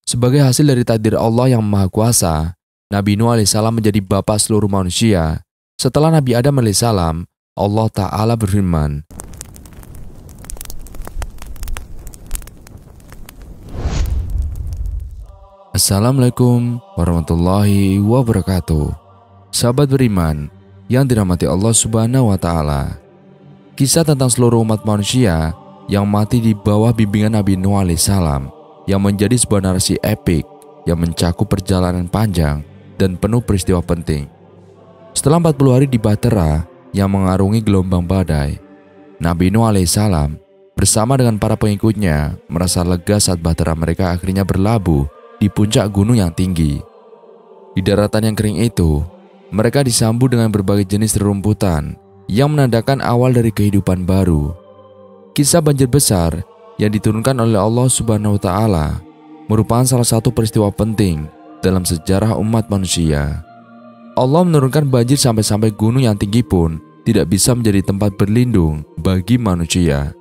Sebagai hasil dari takdir Allah yang Maha Kuasa, Nabi Nuh alaihissalam menjadi bapak seluruh manusia. Setelah Nabi Adam alaihissalam, Allah Ta'ala berfirman, Assalamualaikum warahmatullahi wabarakatuh. Sahabat beriman yang dirahmati Allah Subhanahu wa Ta'ala. Kisah tentang seluruh umat manusia yang mati di bawah bimbingan Nabi Nuh alaihissalam yang menjadi sebuah narasi epik yang mencakup perjalanan panjang dan penuh peristiwa penting. Setelah 40 hari di Bahtera yang mengarungi gelombang badai, Nabi Nuh alaihissalam bersama dengan para pengikutnya merasa lega saat bahtera mereka akhirnya berlabuh di puncak gunung yang tinggi. Di daratan yang kering itu, mereka disambut dengan berbagai jenis rerumputan yang menandakan awal dari kehidupan baru. Kisah banjir besar yang diturunkan oleh Allah Subhanahu wa Ta'ala merupakan salah satu peristiwa penting dalam sejarah umat manusia. Allah menurunkan banjir sampai-sampai gunung yang tinggi pun tidak bisa menjadi tempat berlindung bagi manusia.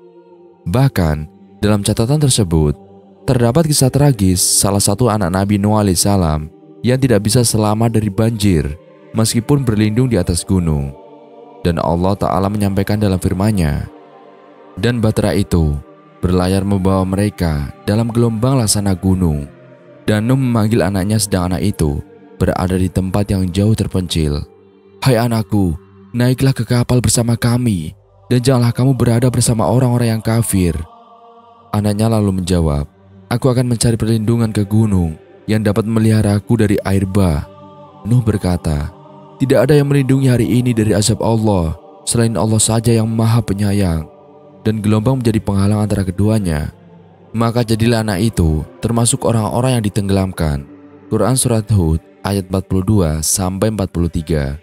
Bahkan dalam catatan tersebut terdapat kisah tragis salah satu anak Nabi Nuh alaihissalam yang tidak bisa selamat dari banjir meskipun berlindung di atas gunung. Dan Allah Ta'ala menyampaikan dalam firman-Nya, "Dan bahtera itu berlayar membawa mereka dalam gelombang laksana gunung. Dan Nuh memanggil anaknya sedang anak itu berada di tempat yang jauh terpencil. Hai anakku, naiklah ke kapal bersama kami dan janganlah kamu berada bersama orang-orang yang kafir." Anaknya lalu menjawab, "Aku akan mencari perlindungan ke gunung yang dapat memeliharaku dari air bah." Nuh berkata, "Tidak ada yang melindungi hari ini dari azab Allah selain Allah saja yang Maha Penyayang." Dan gelombang menjadi penghalang antara keduanya. Maka jadilah anak itu termasuk orang-orang yang ditenggelamkan. Quran Surat Hud ayat 42-43.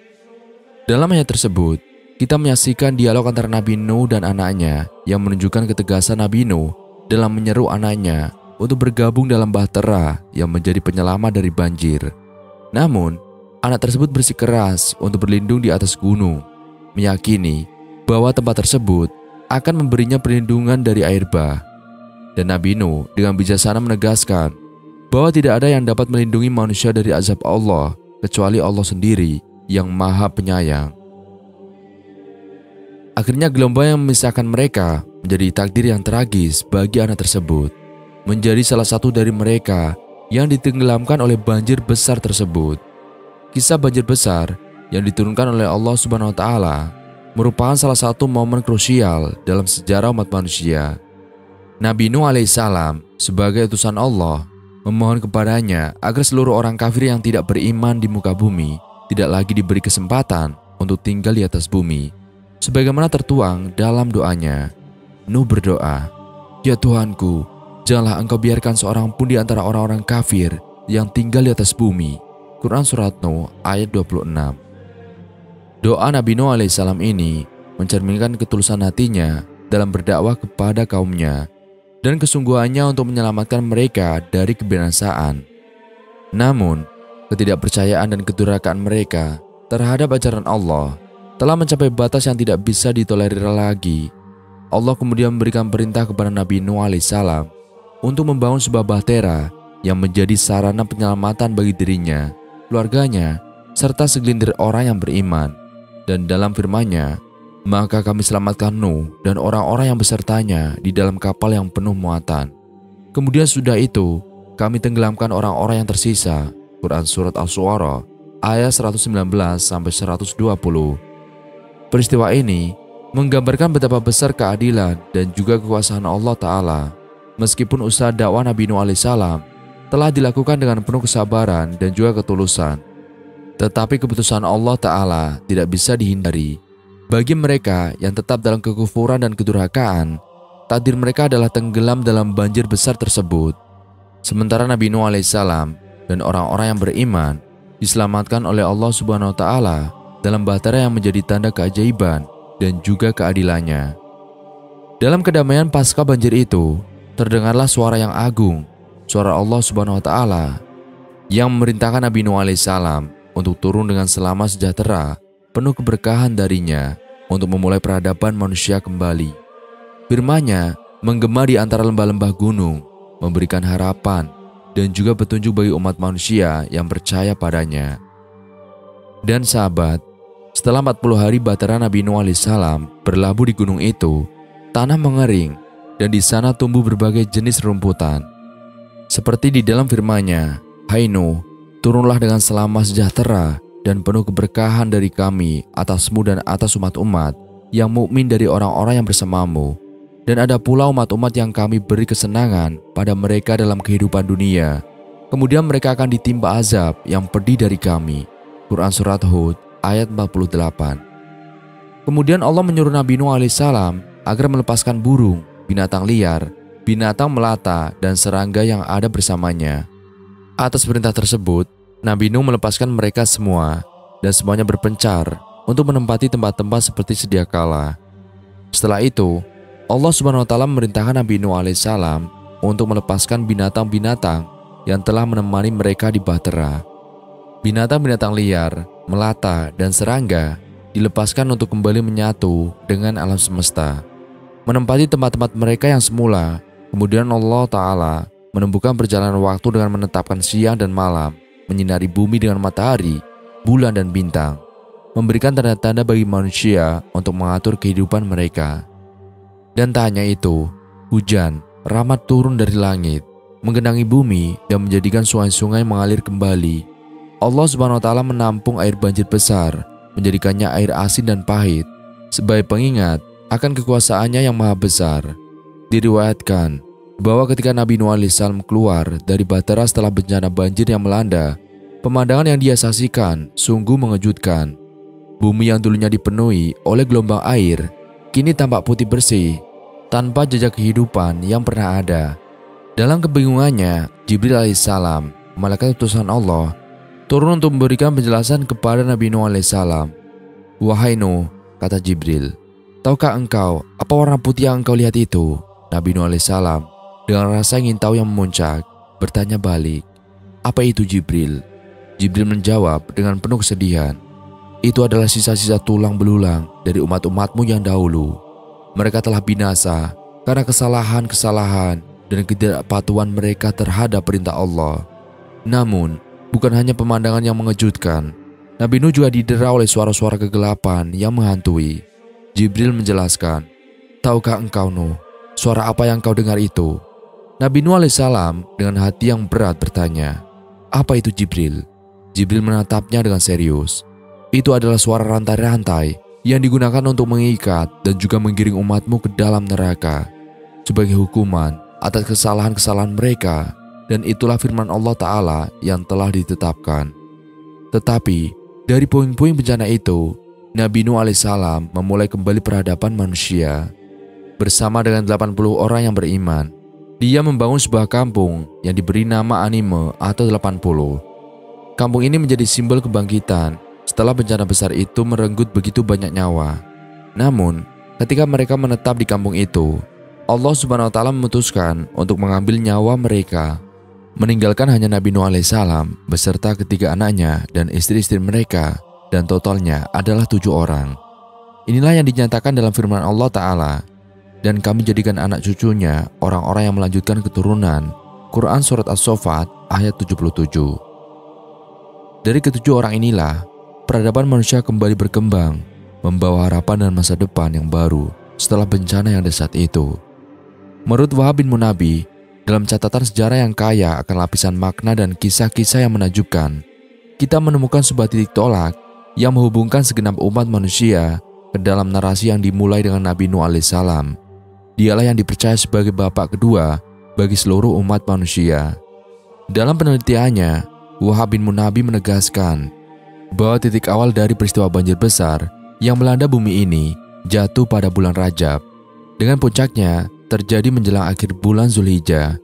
Dalam ayat tersebut, kita menyaksikan dialog antara Nabi Nuh dan anaknya yang menunjukkan ketegasan Nabi Nuh dalam menyeru anaknya untuk bergabung dalam bahtera yang menjadi penyelamat dari banjir. Namun, anak tersebut bersikeras untuk berlindung di atas gunung, meyakini bahwa tempat tersebut akan memberinya perlindungan dari air bah. Dan Nabi Nuh dengan bijaksana menegaskan bahwa tidak ada yang dapat melindungi manusia dari azab Allah kecuali Allah sendiri yang Maha Penyayang. Akhirnya gelombang yang memisahkan mereka menjadi takdir yang tragis bagi anak tersebut, menjadi salah satu dari mereka yang ditenggelamkan oleh banjir besar tersebut. Kisah banjir besar yang diturunkan oleh Allah Subhanahu wa Ta'ala merupakan salah satu momen krusial dalam sejarah umat manusia. Nabi Nuh alaihissalam sebagai utusan Allah memohon kepadanya agar seluruh orang kafir yang tidak beriman di muka bumi tidak lagi diberi kesempatan untuk tinggal di atas bumi. Sebagaimana tertuang dalam doanya, Nuh berdoa, "Ya Tuhanku, janganlah Engkau biarkan seorang pun di antara orang-orang kafir yang tinggal di atas bumi." Quran Surat Nuh ayat 26. Doa Nabi Nuh alaihissalam ini mencerminkan ketulusan hatinya dalam berdakwah kepada kaumnya dan kesungguhannya untuk menyelamatkan mereka dari kebinasaan. Namun, ketidakpercayaan dan kedurhakaan mereka terhadap ajaran Allah telah mencapai batas yang tidak bisa ditolerir lagi. Allah kemudian memberikan perintah kepada Nabi Nuh alaihissalam untuk membangun sebuah bahtera yang menjadi sarana penyelamatan bagi dirinya, keluarganya, serta segelintir orang yang beriman. Dan dalam firman-Nya, "Maka kami selamatkan Nuh dan orang-orang yang besertanya di dalam kapal yang penuh muatan. Kemudian sudah itu, kami tenggelamkan orang-orang yang tersisa." Quran Surat Asy-Syu'ara ayat 119-120. Peristiwa ini menggambarkan betapa besar keadilan dan juga kekuasaan Allah Ta'ala. Meskipun usaha dakwah Nabi Nuh alaihissalam telah dilakukan dengan penuh kesabaran dan juga ketulusan, tetapi keputusan Allah Ta'ala tidak bisa dihindari. Bagi mereka yang tetap dalam kekufuran dan kedurhakaan, takdir mereka adalah tenggelam dalam banjir besar tersebut. Sementara Nabi Nuh alaihissalam dan orang-orang yang beriman diselamatkan oleh Allah Subhanahu wa Ta'ala dalam bahtera yang menjadi tanda keajaiban dan juga keadilannya. Dalam kedamaian pasca banjir itu, terdengarlah suara yang agung, suara Allah Subhanahu wa Ta'ala yang memerintahkan Nabi Nuh alaihissalam untuk turun dengan selamat sejahtera, penuh keberkahan darinya untuk memulai peradaban manusia kembali. Firman-Nya menggema di antara lembah-lembah gunung, memberikan harapan dan juga petunjuk bagi umat manusia yang percaya padanya. Dan sahabat, setelah 40 hari Bahtera Nabi Nuh alaihissalam berlabuh di gunung itu, tanah mengering dan di sana tumbuh berbagai jenis rumputan. Seperti di dalam firman-Nya, "Hai Nuh, turunlah dengan selamat sejahtera dan penuh keberkahan dari kami atasmu dan atas umat-umat yang mukmin dari orang-orang yang bersamamu. Dan ada pula umat-umat yang kami beri kesenangan pada mereka dalam kehidupan dunia. Kemudian mereka akan ditimpa azab yang pedih dari kami." Quran Surat Hud ayat 48. Kemudian Allah menyuruh Nabi Nuh alaihissalam agar melepaskan burung, binatang liar, binatang melata, dan serangga yang ada bersamanya. Atas perintah tersebut, Nabi Nuh melepaskan mereka semua, dan semuanya berpencar untuk menempati tempat-tempat seperti sedia kala. Setelah itu, Allah Subhanahu wa Ta'ala memerintahkan Nabi Nuh alaihissalam untuk melepaskan binatang-binatang yang telah menemani mereka di Bahtera. Binatang-binatang liar, melata, dan serangga dilepaskan untuk kembali menyatu dengan alam semesta, menempati tempat-tempat mereka yang semula. Kemudian Allah Ta'ala menumbuhkan perjalanan waktu dengan menetapkan siang dan malam, menyinari bumi dengan matahari, bulan, dan bintang, memberikan tanda-tanda bagi manusia untuk mengatur kehidupan mereka. Dan tak hanya itu, hujan, rahmat turun dari langit, menggenangi bumi dan menjadikan sungai-sungai mengalir kembali. Allah Subhanahu wa Ta'ala menampung air banjir besar, menjadikannya air asin dan pahit, sebagai pengingat akan kekuasaannya yang maha besar. Diriwayatkan bahwa ketika Nabi Nuh alaihissalam keluar dari Bahtera setelah bencana banjir yang melanda, pemandangan yang dia saksikan sungguh mengejutkan. Bumi yang dulunya dipenuhi oleh gelombang air kini tampak putih bersih, tanpa jejak kehidupan yang pernah ada. Dalam kebingungannya, Jibril alaihissalam, malaikat utusan Allah, turun untuk memberikan penjelasan kepada Nabi Nuh alaihissalam. "Wahai Nuh," kata Jibril, "tahukah engkau apa warna putih yang engkau lihat itu?" Nabi Nuh alaihissalam dengan rasa ingin tahu yang memuncak bertanya balik, "Apa itu Jibril?" Jibril menjawab dengan penuh kesedihan, "Itu adalah sisa-sisa tulang belulang dari umat-umatmu yang dahulu. Mereka telah binasa karena kesalahan-kesalahan dan ketidakpatuhan mereka terhadap perintah Allah." Namun, bukan hanya pemandangan yang mengejutkan, Nabi Nuh juga didera oleh suara-suara kegelapan yang menghantui. Jibril menjelaskan, "Tahukah engkau Nuh, suara apa yang kau dengar itu?" Nabi Nuh alaihissalam dengan hati yang berat bertanya, "Apa itu Jibril?" Jibril menatapnya dengan serius. "Itu adalah suara rantai-rantai yang digunakan untuk mengikat dan juga menggiring umatmu ke dalam neraka sebagai hukuman atas kesalahan-kesalahan mereka, dan itulah firman Allah Ta'ala yang telah ditetapkan." Tetapi dari puing-puing bencana itu, Nabi Nuh alaihissalam memulai kembali peradaban manusia. Bersama dengan 80 orang yang beriman, dia membangun sebuah kampung yang diberi nama Anime atau 80. Kampung ini menjadi simbol kebangkitan setelah bencana besar itu merenggut begitu banyak nyawa. Namun, ketika mereka menetap di kampung itu, Allah Subhanahu wa Ta'ala memutuskan untuk mengambil nyawa mereka, meninggalkan hanya Nabi Nuh alaihissalam beserta ketiga anaknya dan istri-istri mereka, dan totalnya adalah 7 orang. Inilah yang dinyatakan dalam firman Allah Ta'ala, "Dan kami jadikan anak cucunya orang-orang yang melanjutkan keturunan." Quran Surat As-Saffat ayat 77. Dari ketujuh orang inilah peradaban manusia kembali berkembang, membawa harapan dan masa depan yang baru setelah bencana yang dahsyat itu. Menurut Wahab bin Munabbih, dalam catatan sejarah yang kaya akan lapisan makna dan kisah-kisah yang menakjubkan, kita menemukan sebuah titik tolak yang menghubungkan segenap umat manusia ke dalam narasi yang dimulai dengan Nabi Nuh alaihissalam. Dialah yang dipercaya sebagai bapak kedua bagi seluruh umat manusia. Dalam penelitiannya, Wahab bin Munabbih menegaskan bahwa titik awal dari peristiwa banjir besar yang melanda bumi ini jatuh pada bulan Rajab, dengan puncaknya terjadi menjelang akhir bulan Zulhijjah.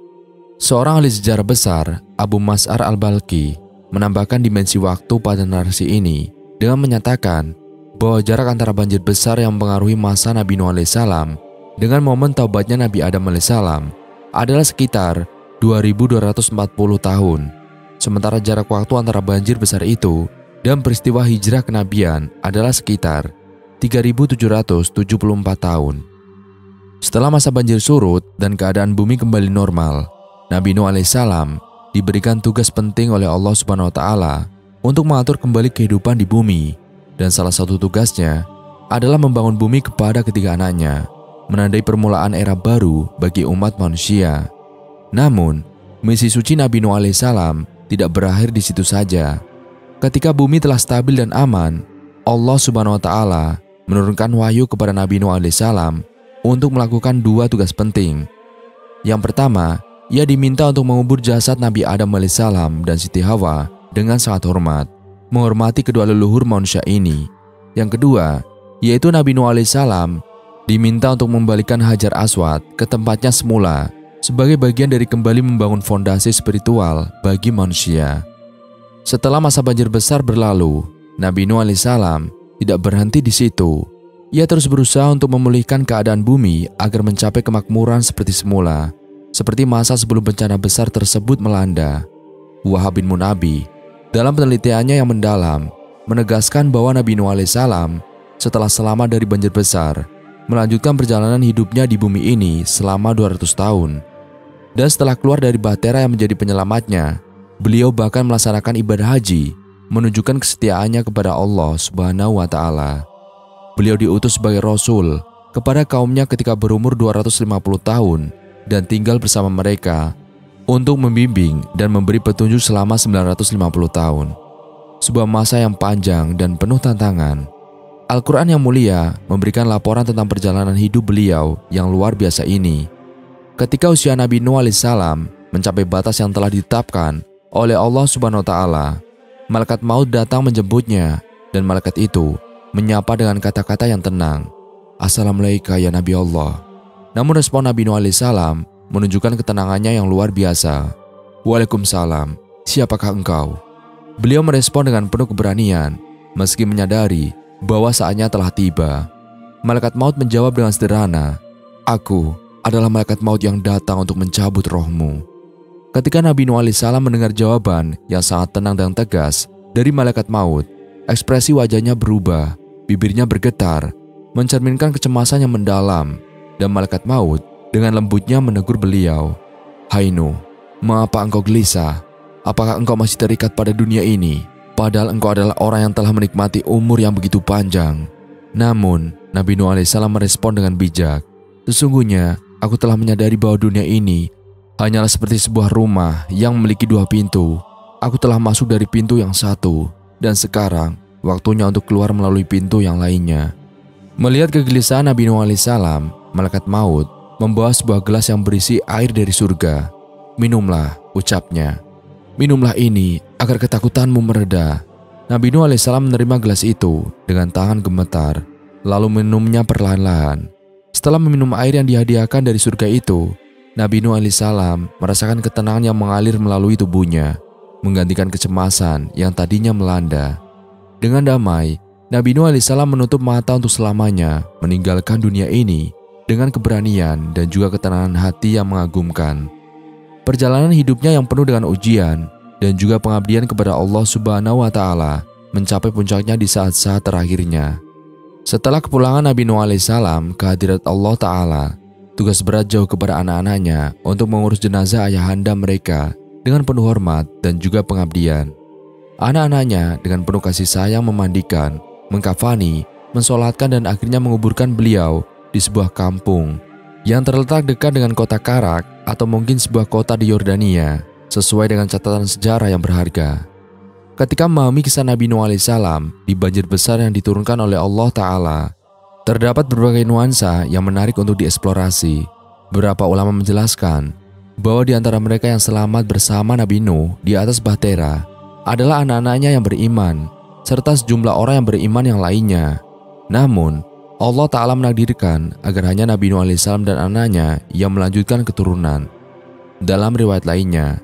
Seorang ahli sejarah besar, Abu Mas'ar al-Balkhi, menambahkan dimensi waktu pada narasi ini dengan menyatakan bahwa jarak antara banjir besar yang mempengaruhi masa Nabi Nuh alaihissalam dengan momen taubatnya Nabi Adam alaihissalam adalah sekitar 2240 tahun. Sementara jarak waktu antara banjir besar itu dan peristiwa hijrah kenabian adalah sekitar 3774 tahun. Setelah masa banjir surut dan keadaan bumi kembali normal, Nabi Nuh alaihissalam diberikan tugas penting oleh Allah Subhanahu wa taala untuk mengatur kembali kehidupan di bumi, dan salah satu tugasnya adalah membangun bumi kepada ketiga anaknya, menandai permulaan era baru bagi umat manusia. Namun, misi suci Nabi Nuh alaihissalam tidak berakhir di situ saja. Ketika bumi telah stabil dan aman, Allah Subhanahu wa taala menurunkan wahyu kepada Nabi Nuh alaihissalam untuk melakukan dua tugas penting. Yang pertama, ia diminta untuk mengubur jasad Nabi Adam alaihissalam dan Siti Hawa dengan sangat hormat, menghormati kedua leluhur manusia ini. Yang kedua, yaitu Nabi Nuh alaihissalam diminta untuk membalikan Hajar Aswad ke tempatnya semula sebagai bagian dari kembali membangun fondasi spiritual bagi manusia. Setelah masa banjir besar berlalu, Nabi Nuh alaihissalam tidak berhenti di situ. Ia terus berusaha untuk memulihkan keadaan bumi agar mencapai kemakmuran seperti semula, seperti masa sebelum bencana besar tersebut melanda. Wahab bin Munabi dalam penelitiannya yang mendalam menegaskan bahwa Nabi Nuh alaihissalam setelah selamat dari banjir besar melanjutkan perjalanan hidupnya di bumi ini selama 200 tahun. Dan setelah keluar dari bahtera yang menjadi penyelamatnya, beliau bahkan melaksanakan ibadah haji, menunjukkan kesetiaannya kepada Allah Subhanahu wa taala. Beliau diutus sebagai rasul kepada kaumnya ketika berumur 250 tahun dan tinggal bersama mereka untuk membimbing dan memberi petunjuk selama 950 tahun. Sebuah masa yang panjang dan penuh tantangan. Al-Quran yang mulia memberikan laporan tentang perjalanan hidup beliau yang luar biasa ini. Ketika usia Nabi Nuh alaihissalam mencapai batas yang telah ditetapkan oleh Allah Subhanahu wa taala, malaikat maut datang menjemputnya, dan malaikat itu menyapa dengan kata-kata yang tenang, "Assalamualaikum ya Nabi Allah." Namun respon Nabi Nuh alaihissalam menunjukkan ketenangannya yang luar biasa. "Waalaikumsalam, siapakah engkau?" Beliau merespon dengan penuh keberanian, meski menyadari bahwa saatnya telah tiba. Malaikat maut menjawab dengan sederhana, "Aku adalah malaikat maut yang datang untuk mencabut rohmu." Ketika Nabi Nuh alaihissalam mendengar jawaban yang sangat tenang dan tegas dari malaikat maut, ekspresi wajahnya berubah, bibirnya bergetar, mencerminkan kecemasan yang mendalam, dan malaikat maut dengan lembutnya menegur beliau, "Hai Nuh, mengapa engkau gelisah? Apakah engkau masih terikat pada dunia ini? Padahal engkau adalah orang yang telah menikmati umur yang begitu panjang." Namun, Nabi Nuh alaihissalam merespon dengan bijak, "Sesungguhnya, aku telah menyadari bahwa dunia ini hanyalah seperti sebuah rumah yang memiliki dua pintu. Aku telah masuk dari pintu yang satu, dan sekarang waktunya untuk keluar melalui pintu yang lainnya." Melihat kegelisahan Nabi Nuh alaihissalam, malaikat maut membawa sebuah gelas yang berisi air dari surga. "Minumlah," ucapnya. "Minumlah ini agar ketakutanmu mereda." Nabi Nuh alaihissalam menerima gelas itu dengan tangan gemetar, lalu minumnya perlahan-lahan. Setelah meminum air yang dihadiahkan dari surga itu, Nabi Nuh alaihissalam merasakan ketenangan yang mengalir melalui tubuhnya, menggantikan kecemasan yang tadinya melanda. Dengan damai, Nabi Nuh alaihissalam menutup mata untuk selamanya, meninggalkan dunia ini dengan keberanian dan juga ketenangan hati yang mengagumkan. Perjalanan hidupnya yang penuh dengan ujian dan juga pengabdian kepada Allah Subhanahu wa taala mencapai puncaknya di saat-saat terakhirnya. Setelah kepulangan Nabi Nuh alaihissalam ke hadirat Allah taala, tugas berat jauh kepada anak-anaknya untuk mengurus jenazah ayahanda mereka dengan penuh hormat dan juga pengabdian. Anak-anaknya dengan penuh kasih sayang memandikan, mengkafani, mensolatkan dan akhirnya menguburkan beliau di sebuah kampung yang terletak dekat dengan kota Karak atau mungkin sebuah kota di Yordania, sesuai dengan catatan sejarah yang berharga. Ketika memahami kisah Nabi Nuh alaihissalam di banjir besar yang diturunkan oleh Allah Ta'ala, terdapat berbagai nuansa yang menarik untuk dieksplorasi. Beberapa ulama menjelaskan bahwa di antara mereka yang selamat bersama Nabi Nuh di atas bahtera adalah anak-anaknya yang beriman, serta sejumlah orang yang beriman yang lainnya. Namun, Allah Ta'ala menakdirkan agar hanya Nabi Nuh alaihissalam dan anaknya yang melanjutkan keturunan. Dalam riwayat lainnya,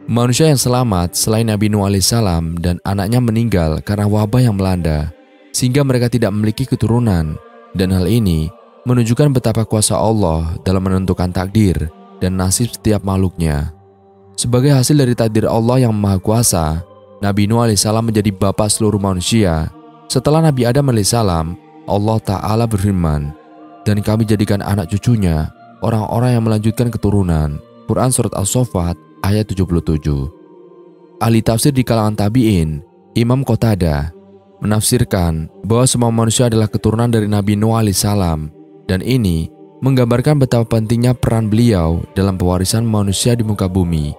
manusia yang selamat selain Nabi Nuh alaihissalam dan anaknya meninggal karena wabah yang melanda, sehingga mereka tidak memiliki keturunan. Dan hal ini menunjukkan betapa kuasa Allah dalam menentukan takdir dan nasib setiap makhluknya. Sebagai hasil dari takdir Allah yang maha kuasa, Nabi Nuh alaihissalam menjadi bapa seluruh manusia. Setelah Nabi Adam alaihissalam, Allah Ta'ala berfirman, "Dan kami jadikan anak cucunya orang-orang yang melanjutkan keturunan." Quran Surat As-Saffat ayat 77. Ahli tafsir di kalangan tabi'in, Imam Qatadah, menafsirkan bahwa semua manusia adalah keturunan dari Nabi Nuh alaihissalam, dan ini menggambarkan betapa pentingnya peran beliau dalam pewarisan manusia di muka bumi.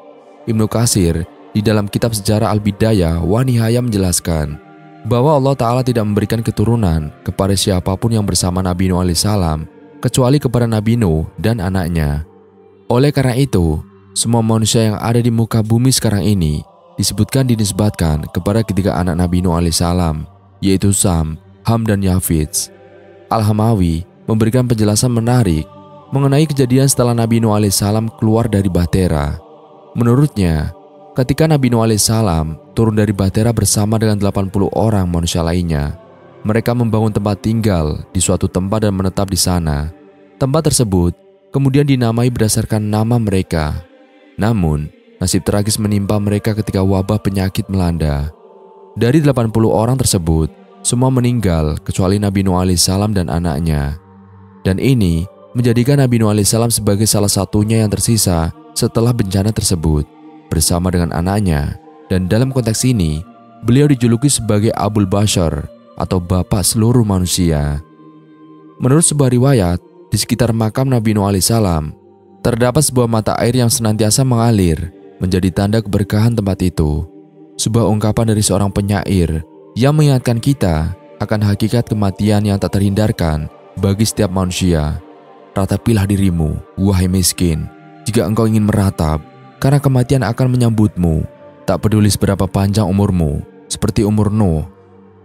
Ibnu Katsir di dalam kitab sejarah Al-Bidayah wa Nihayah menjelaskan bahwa Allah Ta'ala tidak memberikan keturunan kepada siapapun yang bersama Nabi Nuh alaihissalam kecuali kepada Nabi Nuh dan anaknya. Oleh karena itu, semua manusia yang ada di muka bumi sekarang ini disebutkan dinisbatkan kepada ketiga anak Nabi Nuh alaihissalam, yaitu Sam, Ham, dan Yafits. Al-Hamawi memberikan penjelasan menarik mengenai kejadian setelah Nabi Nuh alaihissalam keluar dari Bahtera. Menurutnya, ketika Nabi Nuh alaihissalam turun dari Bahtera bersama dengan 80 orang manusia lainnya, mereka membangun tempat tinggal di suatu tempat dan menetap di sana. Tempat tersebut kemudian dinamai berdasarkan nama mereka. Namun, nasib tragis menimpa mereka ketika wabah penyakit melanda. Dari 80 orang tersebut, semua meninggal kecuali Nabi Nuh alaihissalam dan anaknya. Dan ini menjadikan Nabi Nuh alaihissalam sebagai salah satunya yang tersisa setelah bencana tersebut, bersama dengan anaknya. Dan dalam konteks ini, beliau dijuluki sebagai Abul Bashar atau bapak seluruh manusia. Menurut sebuah riwayat, di sekitar makam Nabi Nuh alaihissalam terdapat sebuah mata air yang senantiasa mengalir, menjadi tanda keberkahan tempat itu. Sebuah ungkapan dari seorang penyair yang mengingatkan kita akan hakikat kematian yang tak terhindarkan bagi setiap manusia. Ratapilah dirimu, wahai miskin, jika engkau ingin meratap, karena kematian akan menyambutmu, tak peduli seberapa panjang umurmu, seperti umur Nuh.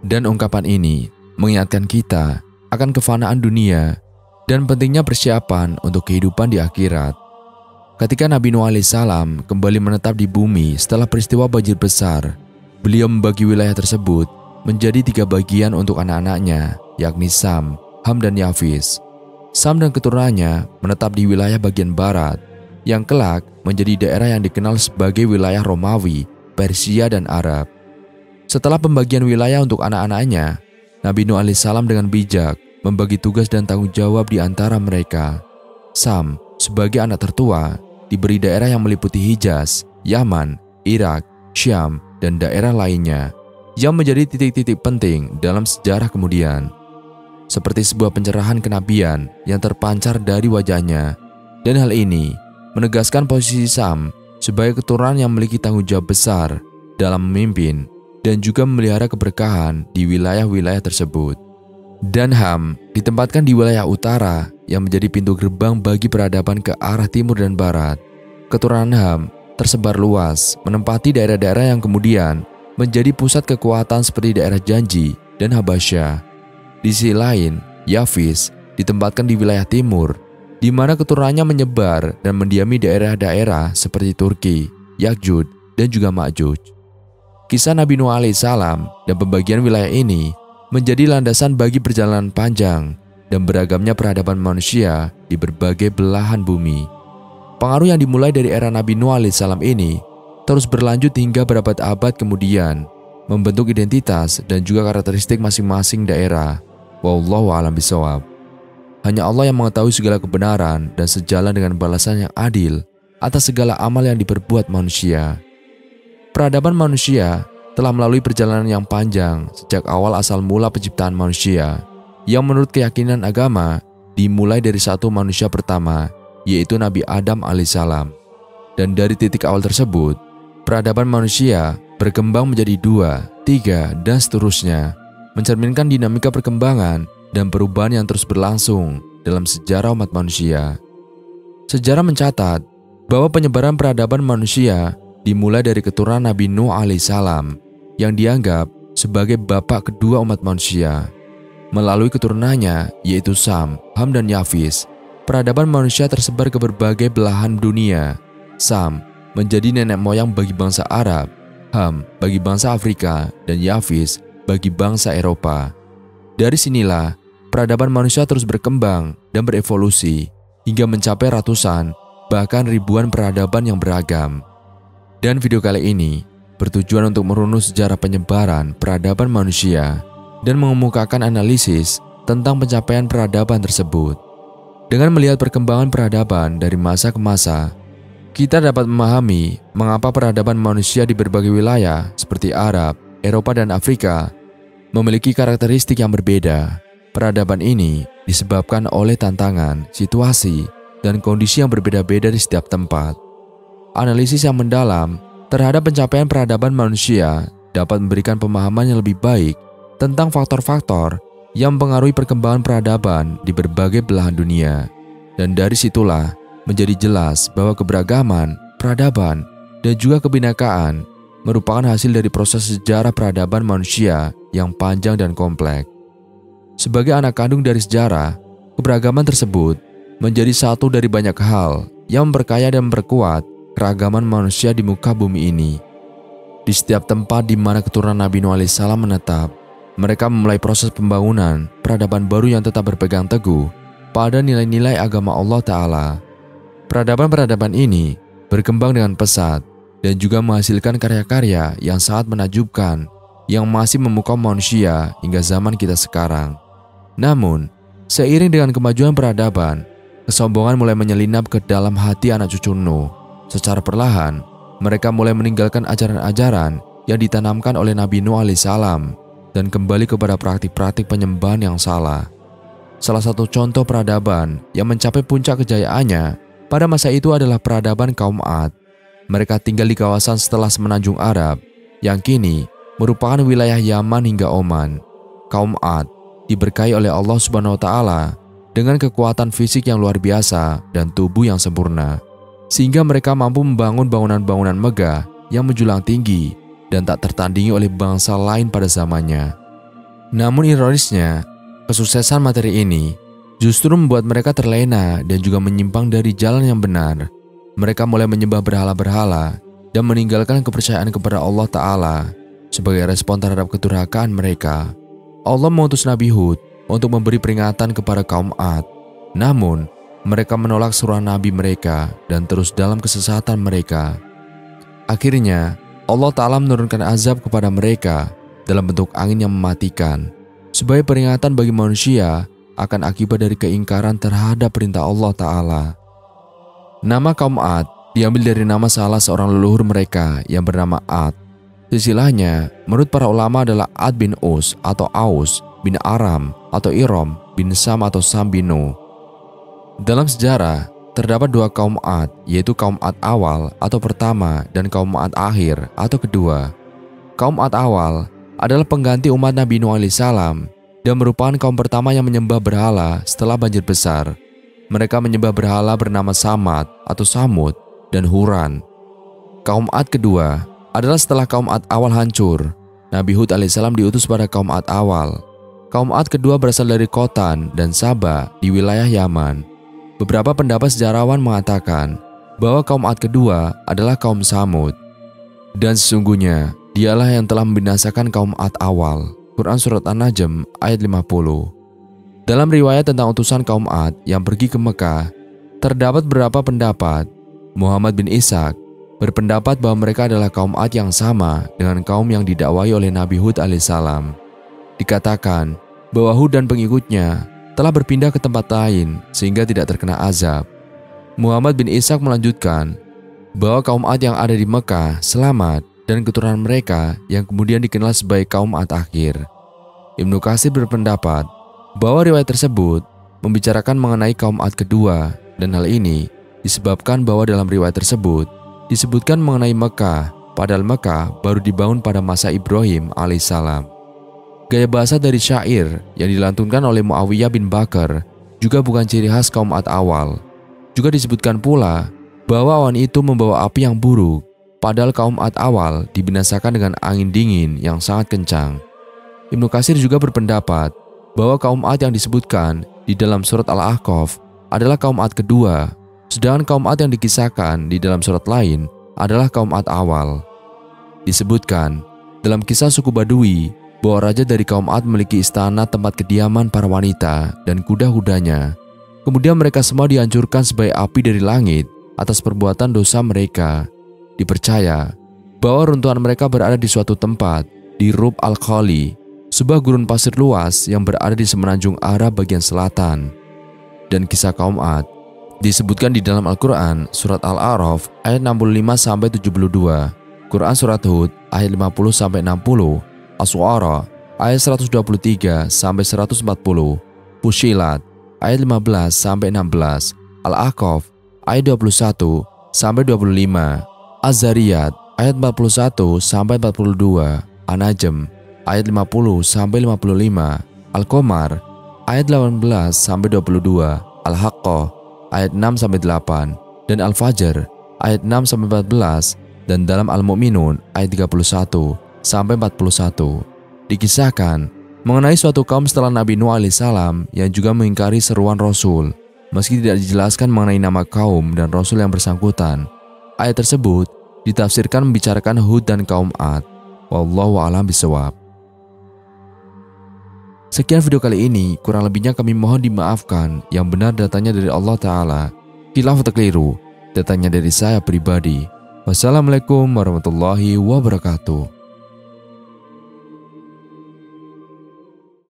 Dan ungkapan ini mengingatkan kita akan kefanaan dunia dan pentingnya persiapan untuk kehidupan di akhirat. Ketika Nabi Nuh alaihissalam kembali menetap di bumi setelah peristiwa banjir besar, beliau membagi wilayah tersebut menjadi 3 bagian untuk anak-anaknya, yakni Sam, Ham, dan Yafis. Sam dan keturunannya menetap di wilayah bagian barat, yang kelak menjadi daerah yang dikenal sebagai wilayah Romawi, Persia, dan Arab. Setelah pembagian wilayah untuk anak-anaknya, Nabi Nuh alaihissalam dengan bijak membagi tugas dan tanggung jawab di antara mereka. Sam, sebagai anak tertua, diberi daerah yang meliputi Hijaz, Yaman, Irak, Syam, dan daerah lainnya yang menjadi titik-titik penting dalam sejarah kemudian. Seperti sebuah pencerahan kenabian yang terpancar dari wajahnya, dan hal ini menegaskan posisi Sam sebagai keturunan yang memiliki tanggung jawab besar dalam memimpin dan juga memelihara keberkahan di wilayah-wilayah tersebut. Dan Ham ditempatkan di wilayah utara yang menjadi pintu gerbang bagi peradaban ke arah timur dan barat. Keturunan Ham tersebar luas, menempati daerah-daerah yang kemudian menjadi pusat kekuatan seperti daerah Janji dan Habasyah. Di sisi lain, Yafis ditempatkan di wilayah timur, di mana keturunannya menyebar dan mendiami daerah-daerah seperti Turki, Yakjud, dan juga Ma'juj. Kisah Nabi Nuh alaihissalam dan pembagian wilayah ini menjadi landasan bagi perjalanan panjang dan beragamnya peradaban manusia di berbagai belahan bumi. Pengaruh yang dimulai dari era Nabi Nuh alaihissalam ini terus berlanjut hingga berabad-abad kemudian, membentuk identitas dan juga karakteristik masing-masing daerah. Wallahu a'lam bishawab. Hanya Allah yang mengetahui segala kebenaran dan sejalan dengan balasan yang adil atas segala amal yang diperbuat manusia. Peradaban manusia telah melalui perjalanan yang panjang sejak awal asal mula penciptaan manusia, yang menurut keyakinan agama dimulai dari satu manusia pertama, yaitu Nabi Adam alaihissalam. Dan dari titik awal tersebut, peradaban manusia berkembang menjadi 2, 3, dan seterusnya, mencerminkan dinamika perkembangan dan perubahan yang terus berlangsung dalam sejarah umat manusia. Sejarah mencatat bahwa penyebaran peradaban manusia dimulai dari keturunan Nabi Nuh alaihissalam yang dianggap sebagai bapak kedua umat manusia. Melalui keturunannya, yaitu Sam, Ham, dan Yafis, peradaban manusia tersebar ke berbagai belahan dunia. Sam menjadi nenek moyang bagi bangsa Arab, Ham bagi bangsa Afrika, dan Yafis bagi bangsa Eropa. Dari sinilah peradaban manusia terus berkembang dan berevolusi hingga mencapai ratusan, bahkan ribuan peradaban yang beragam. Dan video kali ini bertujuan untuk merunut sejarah penyebaran peradaban manusia dan mengemukakan analisis tentang pencapaian peradaban tersebut. Dengan melihat perkembangan peradaban dari masa ke masa, Kita dapat memahami mengapa peradaban manusia di berbagai wilayah seperti Arab, Eropa, dan Afrika memiliki karakteristik yang berbeda. Peradaban ini disebabkan oleh tantangan, situasi, dan kondisi yang berbeda-beda di setiap tempat. Analisis yang mendalam terhadap pencapaian peradaban manusia dapat memberikan pemahaman yang lebih baik tentang faktor-faktor yang mempengaruhi perkembangan peradaban di berbagai belahan dunia. Dan dari situlah menjadi jelas bahwa keberagaman, peradaban, dan juga kebinekaan merupakan hasil dari proses sejarah peradaban manusia yang panjang dan kompleks. Sebagai anak kandung dari sejarah, keberagaman tersebut menjadi satu dari banyak hal yang memperkaya dan memperkuat keragaman manusia di muka bumi ini. Di setiap tempat di mana keturunan Nabi Nuh alaihissalam menetap, mereka memulai proses pembangunan peradaban baru yang tetap berpegang teguh pada nilai-nilai agama Allah Ta'ala. Peradaban-peradaban ini berkembang dengan pesat dan juga menghasilkan karya-karya yang sangat menakjubkan yang masih memukau manusia hingga zaman kita sekarang. Namun, seiring dengan kemajuan peradaban, kesombongan mulai menyelinap ke dalam hati anak cucu Nuh. Secara perlahan, mereka mulai meninggalkan ajaran-ajaran yang ditanamkan oleh Nabi Nuh alaihissalam dan kembali kepada praktik-praktik penyembahan yang salah. Salah satu contoh peradaban yang mencapai puncak kejayaannya pada masa itu adalah peradaban kaum Ad. Mereka tinggal di kawasan setelah semenanjung Arab, yang kini merupakan wilayah Yaman hingga Oman. Kaum Ad diberkahi oleh Allah Subhanahu wa Ta'ala dengan kekuatan fisik yang luar biasa dan tubuh yang sempurna, sehingga mereka mampu membangun bangunan-bangunan megah yang menjulang tinggi dan tak tertandingi oleh bangsa lain pada zamannya. Namun ironisnya, kesuksesan materi ini justru membuat mereka terlena dan juga menyimpang dari jalan yang benar. Mereka mulai menyembah berhala-berhala dan meninggalkan kepercayaan kepada Allah Ta'ala. Sebagai respon terhadap kedurhakaan mereka, Allah mengutus Nabi Hud untuk memberi peringatan kepada kaum Ad. Namun, mereka menolak seruan Nabi mereka dan terus dalam kesesatan mereka. Akhirnya, Allah Ta'ala menurunkan azab kepada mereka dalam bentuk angin yang mematikan, sebagai peringatan bagi manusia akan akibat dari keingkaran terhadap perintah Allah Ta'ala. Nama kaum Ad diambil dari nama salah seorang leluhur mereka yang bernama Ad. Silsilahnya, menurut para ulama adalah Ad bin Us atau Aus bin Aram atau Iram bin Sam atau Sam bin Nuh. Dalam sejarah, terdapat dua kaum Ad, yaitu kaum Ad awal atau pertama dan kaum Ad akhir atau kedua. Kaum Ad awal adalah pengganti umat Nabi Nuh alaihissalam dan merupakan kaum pertama yang menyembah berhala setelah banjir besar. Mereka menyembah berhala bernama Samad atau Samud dan Huran. Kaum Ad kedua adalah setelah kaum Ad awal hancur. Nabi Hud alaihissalam diutus pada kaum Ad awal. Kaum Ad kedua berasal dari Khotan dan Saba di wilayah Yaman. Beberapa pendapat sejarawan mengatakan bahwa kaum Ad kedua adalah kaum Samud. Dan sesungguhnya dialah yang telah membinasakan kaum Ad awal. Quran Surat An-Najm ayat 50. Dalam riwayat tentang utusan kaum Ad yang pergi ke Mekah, terdapat beberapa pendapat. Muhammad bin Ishaq berpendapat bahwa mereka adalah kaum Ad yang sama dengan kaum yang didakwai oleh Nabi Hud alaihissalam. Dikatakan bahwa Hud dan pengikutnya telah berpindah ke tempat lain sehingga tidak terkena azab. Muhammad bin Ishaq melanjutkan bahwa kaum Ad yang ada di Mekah selamat dan keturunan mereka yang kemudian dikenal sebagai kaum Ad akhir. Ibnu Katsir berpendapat bahwa riwayat tersebut membicarakan mengenai kaum Ad kedua, dan hal ini disebabkan bahwa dalam riwayat tersebut disebutkan mengenai Mekah, padahal Mekah baru dibangun pada masa Ibrahim alaihissalam. Gaya bahasa dari syair yang dilantunkan oleh Muawiyah bin Bakar juga bukan ciri khas kaum Ad awal. Juga disebutkan pula bahwa awan itu membawa api yang buruk, padahal kaum Ad awal dibinasakan dengan angin dingin yang sangat kencang. Ibnu Katsir juga berpendapat bahwa kaum Ad yang disebutkan di dalam surat Al-Ahqaf adalah kaum Ad kedua, sedangkan kaum Ad yang dikisahkan di dalam surat lain adalah kaum Ad awal. Disebutkan dalam kisah suku Badui bahwa raja dari kaum Ad memiliki istana tempat kediaman para wanita dan kuda-kudanya. Kemudian mereka semua dihancurkan sebagai api dari langit atas perbuatan dosa mereka. Dipercaya bahwa runtuhan mereka berada di suatu tempat di Rub al-Khali, sebuah gurun pasir luas yang berada di semenanjung Arab bagian selatan. Dan kisah kaum Ad Disebutkan di dalam Al-Quran surat Al-A'raf ayat 65-72, Quran surat Hud ayat 50-60, As-Su'ara ayat 123-140, Fussilat ayat 15-16, Al-Ahqaf ayat 21-25, Az-Zariyat ayat 41-42, An-Najm ayat 50-55, Al-Qamar ayat 18-22, Al-Haqqah ayat 6-8, dan Al-Fajr ayat 6-14, dan dalam Al-Mu'minun ayat 31-41. Dikisahkan mengenai suatu kaum setelah Nabi Nuh alaihissalam yang juga mengingkari seruan Rasul, meski tidak dijelaskan mengenai nama kaum dan Rasul yang bersangkutan. Ayat tersebut ditafsirkan membicarakan Hud dan kaum Ad. Wallahu a'lam bishawab. Sekian video kali ini, kurang lebihnya kami mohon dimaafkan. Yang benar datanya dari Allah Ta'ala, khilaf atau keliru datanya dari saya pribadi. Wassalamualaikum warahmatullahi wabarakatuh.